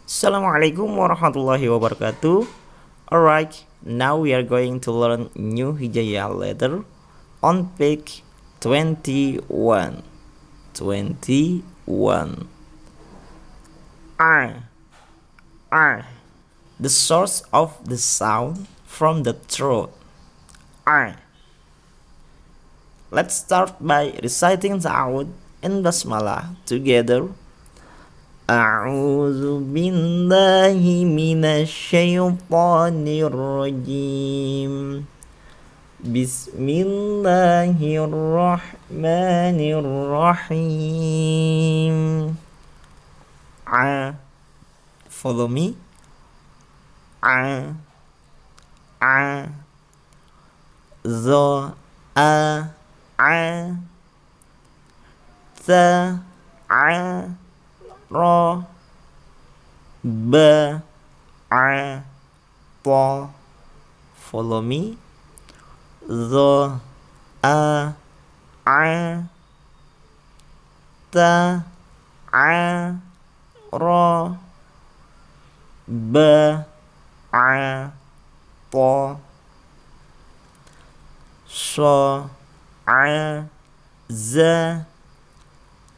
Assalamualaikum warahmatullahi wabarakatuh. Alright, now we are going to learn new hijaiyah letter on page 21. 21. R. R. The source of the sound from the throat. R. Let's start by reciting ta'awud and basmalah together. A'udzu billahi minasyaitonir rajim. Bismillahirrahmanirrahim. A. Follow me. A. A. Zo. A. A. Ta. A. Ro. Ba. A. Po. Follow me. Zo. A. A. Ta. A. Ro. Ba. A. Po. So. A. Za.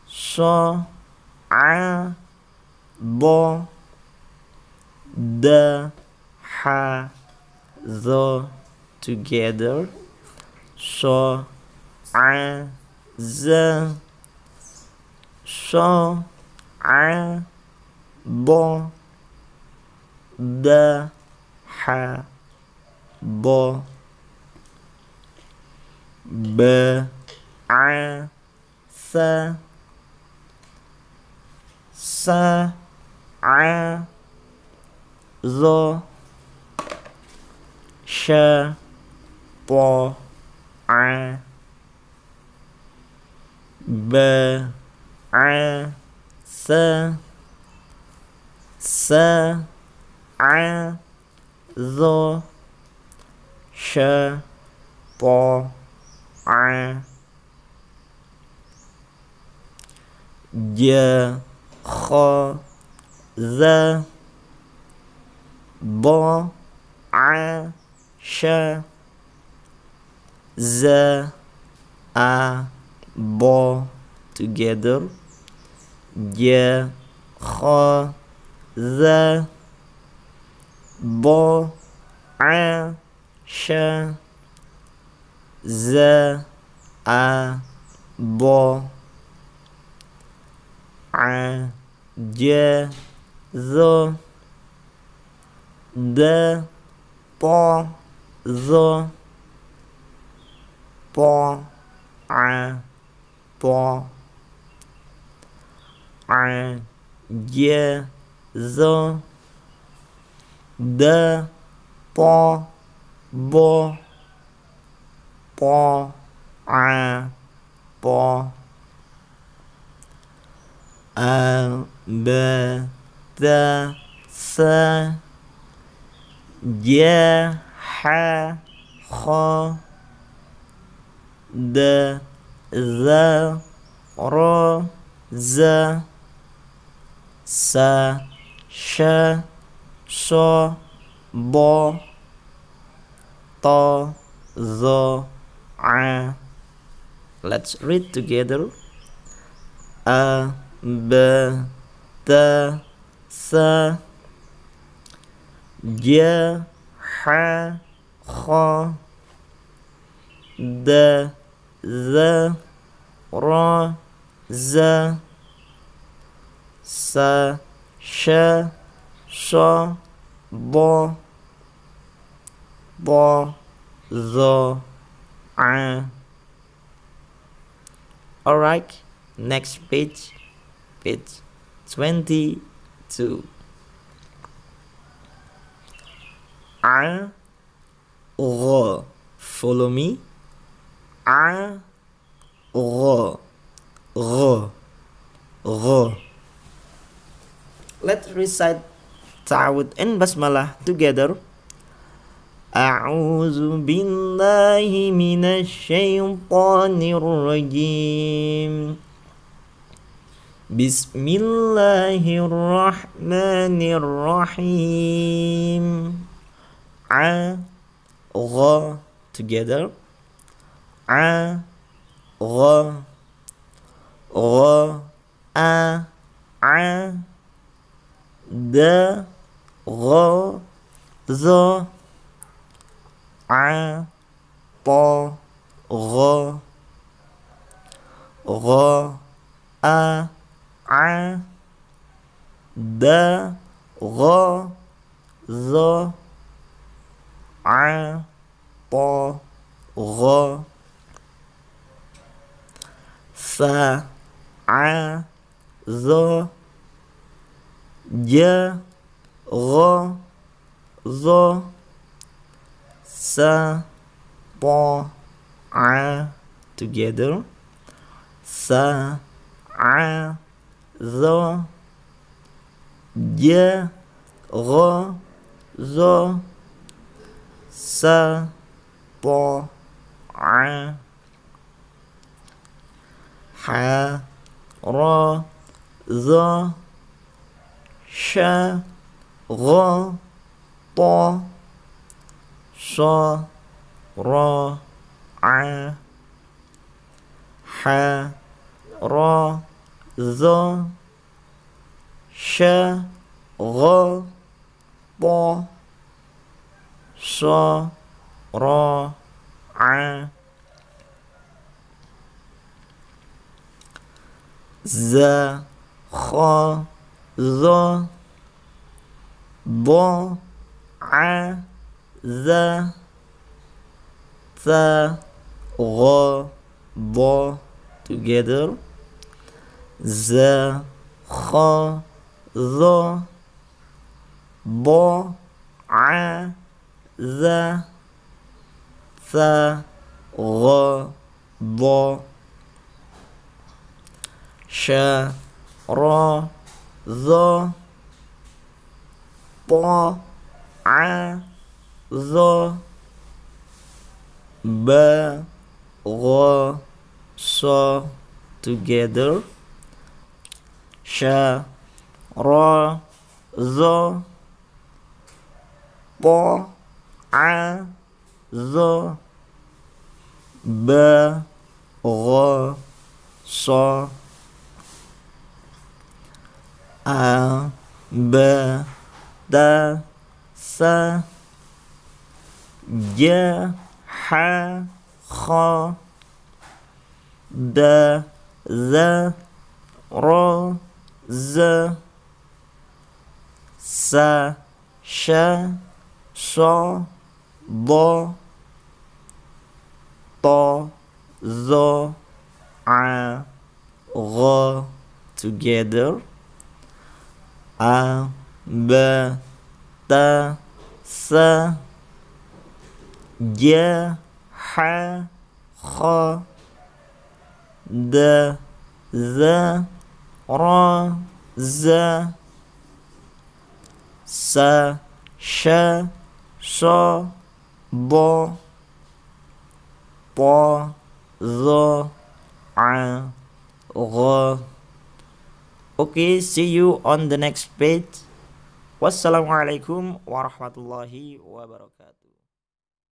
So. A. Bo. Da. Ha. Zo. Together. So. A. Za. So. A. Bo. Da. Ha. Bo. Ba. A. Sa. Sa. A. Zo. Sha. Po. A. Ba. A. Sa. Sa. A. Zo. Sha. Po. A. Ja. Kho. Za. Bo. A. Sha. Za. A. Bo. Together. Ja. Kho. Za. Bo. A. Sha. Za. A. Bo. A. Ja. Zo. Da. Po. Zo. Po. A. Po. A. Ja. Zo. Da. Po. Bo. Po. A. Po. A. Ba. Ta. Sa. Ja. Ha. Kho. Da. Za. Ro. Za. Sa. Sha. So. Bo. To. Zo. A. Let's read together. A. Ba. Ta. Sa. Ja. Ha. Kho. Da. Za. Ro. Za. Sa. Sha. So. Bo. Po. Zo. A. Alright, next page. Page 22. A. Ro. Follow me. A. Ro. Ro. Ro. Let's recite ta'awud and basmalah together. A'udzu billahi minasyaitonir rajim. Bismillahirrahmanirrahim. A, gha together. A, gha, gha, a, da, gha, za, a, ta, gha, gha, a, da, gha, za, a, ta, gha, sa, a, za, ja, gha, za, sa, ta, a together. Sa, a, za, ja, gha, za, sa, ta, a, ha, ra, za, sha, gha, ta, sa, ra, a, ha, ra, za, sha, gha, ta, sa, ra, a, za, kha, za, ba, a, za, ta, gha, ba together. Za, kha, za, ba, a, za, ta, gha, ba, sha, ra, za, ta, a, za, ba, gha, sa together. Sha, ra, za, ta, a, za, ba, gha, sa, a, ba, ta, sa, ja, ha, kha, da, za, ra, za, sa, sha, sa, da, ta, za, a, gha together. A, ba, ta, sa, ja, ha, kha, da, za, ra, za, sa, sha, sa, da, ta, za, a, gha. Okay, see you on the next page. Wassalamualaikum warahmatullahi wabarakatuh.